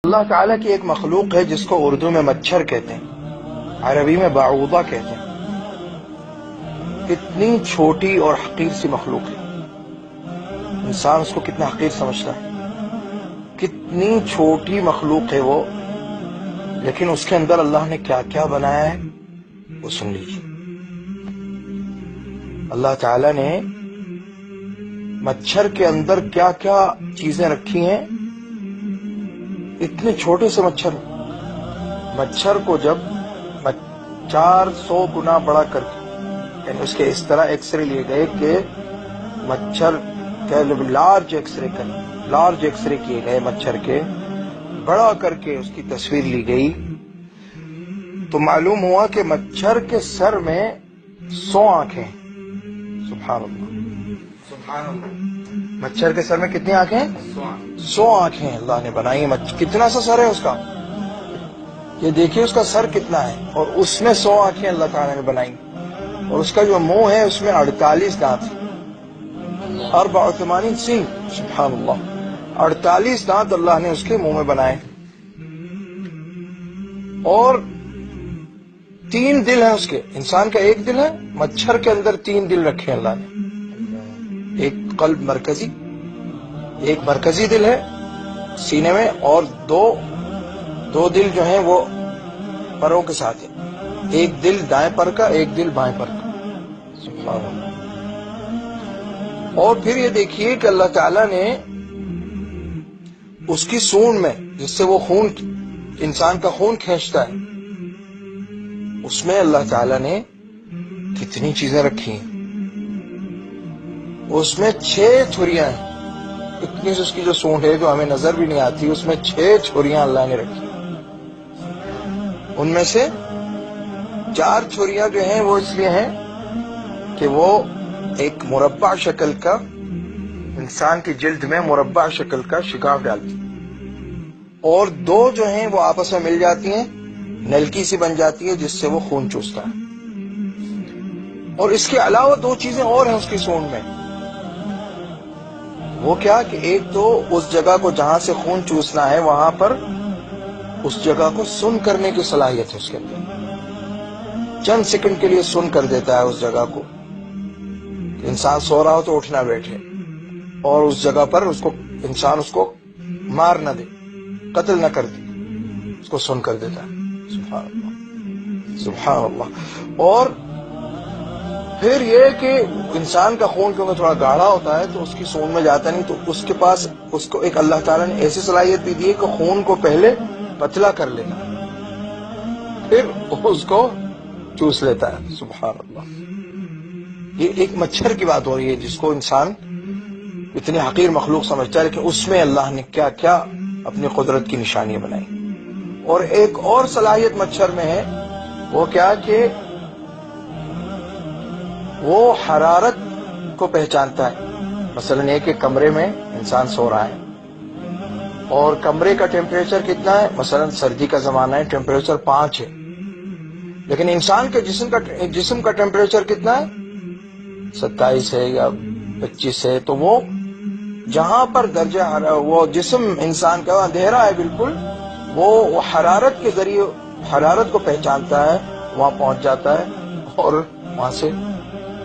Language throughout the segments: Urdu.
اللہ تعالیٰ کی ایک مخلوق ہے جس کو اردو میں مچھر کہتے ہیں، عربی میں بعوضہ کہتے ہیں۔ کتنی چھوٹی اور حقیر سی مخلوق ہے، انسان اس کو کتنا حقیر سمجھتا ہے، کتنی چھوٹی مخلوق ہے وہ، لیکن اس کے اندر اللہ نے کیا کیا بنایا ہے وہ سن لیجیے۔ اللہ تعالیٰ نے مچھر کے اندر کیا کیا چیزیں رکھی ہیں۔ اتنے چھوٹے سے مچھر کو جب 400 گنا بڑا کر کے، یعنی اس کے اس طرح ایکس رے لیے گئے کہ مچھر لارج ایکس رے کیے گئے، مچھر کے بڑا کر کے اس کی تصویر لی گئی، تو معلوم ہوا کہ مچھر کے سر میں 100 آنکھیں ہیں۔ سبحان اللہ، سبحان اللہ۔ مچھر کے سر میں کتنی آنکھیں ہیں؟ 100 آنکھیں اللہ نے بنائی ہیں۔ کتنا سا سر ہے اس کا، یہ دیکھیے اس کا سر کتنا ہے، اور اس میں 100 آنکھیں اللہ تعالیٰ نے بنائی، اور اس کا جو منہ ہے اس میں 48 دانت ہیں، 84 سنگ، سبحان اللہ، 48 دانت اللہ نے اس کے منہ میں بنائے، اور 3 دل ہیں اس کے۔ انسان کا 1 دل ہے، مچھر کے اندر 3 دل رکھے اللہ نے، ایک قلب مرکزی، ایک مرکزی دل ہے سینے میں، اور دو دل جو ہیں وہ پروں کے ساتھ ہیں، ایک دل دائیں پر کا، ایک دل بائیں پر کا، سبحان اللہ۔ اور پھر یہ دیکھیے کہ اللہ تعالیٰ نے اس کی سونڈ میں، جس سے وہ خون، انسان کا خون کھینچتا ہے، اس میں اللہ تعالیٰ نے کتنی چیزیں رکھی ہیں۔ اس میں 6 چھریاں ہیں، اتنی سے اس کی جو سونڈ ہے جو ہمیں نظر بھی نہیں آتی، اس میں 6 چھریاں اللہ نے رکھی۔ ان میں سے 4 چھریاں جو ہیں وہ اس لیے ہیں کہ وہ ایک مربع شکل کا، انسان کی جلد میں مربع شکل کا شگاف ڈالتی، اور 2 جو ہیں وہ آپس میں مل جاتی ہیں، نلکی سی بن جاتی ہے جس سے وہ خون چوستا ہے۔ اور اس کے علاوہ 2 چیزیں اور ہیں اس کی سونڈ میں، وہ کیا کہ ایک تو اس جگہ کو جہاں سے خون چوسنا ہے وہاں پر اس جگہ کو سن کرنے کی صلاحیت ہے اس کے اندر، چند سیکنڈ کے لیے سن کر دیتا ہے اس جگہ کو، انسان سو رہا ہو تو اٹھ نہ بیٹھے، اور اس جگہ پر انسان اس کو مار نہ دے، قتل نہ کر دے، اس کو سن کر دیتا ہے۔ سبحان اللہ، سبحان اللہ۔ اور پھر یہ کہ انسان کا خون کیونکہ تھوڑا گاڑھا ہوتا ہے تو اس کی سونڈ میں جاتا نہیں، تو اس کے پاس اس کو ایک اللہ تعالیٰ نے ایسی صلاحیت بھی دی ہے کہ خون کو پہلے پتلا کر لیتا، پھر اس کو چوس لیتا ہے۔ سبحان اللہ۔ یہ ایک مچھر کی بات ہو رہی ہے جس کو انسان اتنی حقیر مخلوق سمجھتا ہے، لیکن اس میں اللہ نے کیا کیا اپنی قدرت کی نشانیاں بنائی۔ اور ایک اور صلاحیت مچھر میں ہے، وہ کیا کہ وہ حرارت کو پہچانتا ہے۔ مثلا ایک کمرے میں انسان سو رہا ہے، اور کمرے کا ٹیمپریچر کتنا ہے، مثلا سردی کا زمانہ ہے، ٹیمپریچر 5 ہے، لیکن انسان کے جسم کا ٹیمپریچر کتنا ہے، 27 ہے یا 25 ہے، تو وہ جہاں پر وہ جسم انسان کا اندھیرا ہے بالکل، وہ حرارت کے ذریعے حرارت کو پہچانتا ہے، وہاں پہنچ جاتا ہے اور وہاں سے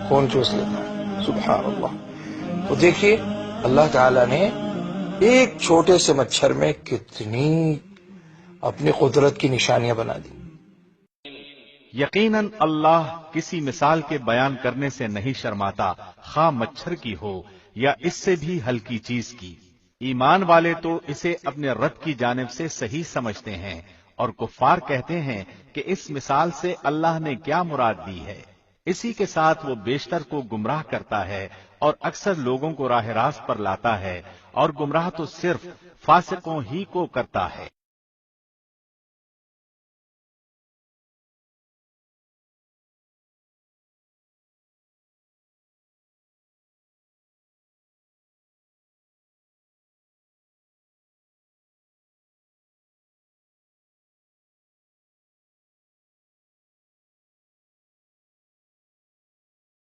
خون چوس لیتا ہے۔ سبحان اللہ۔ تو دیکھیے اللہ تعالیٰ نے ایک چھوٹے سے مچھر میں کتنی اپنی قدرت کی نشانیاں بنا دی۔ یقیناً اللہ کسی مثال کے بیان کرنے سے نہیں شرماتا، خواہ مچھر کی ہو یا اس سے بھی ہلکی چیز کی۔ ایمان والے تو اسے اپنے رب کی جانب سے صحیح سمجھتے ہیں، اور کفار کہتے ہیں کہ اس مثال سے اللہ نے کیا مراد دی ہے۔ اسی کے ساتھ وہ بیشتر کو گمراہ کرتا ہے اور اکثر لوگوں کو راہ راست پر لاتا ہے، اور گمراہ تو صرف فاسقوں ہی کو کرتا ہے۔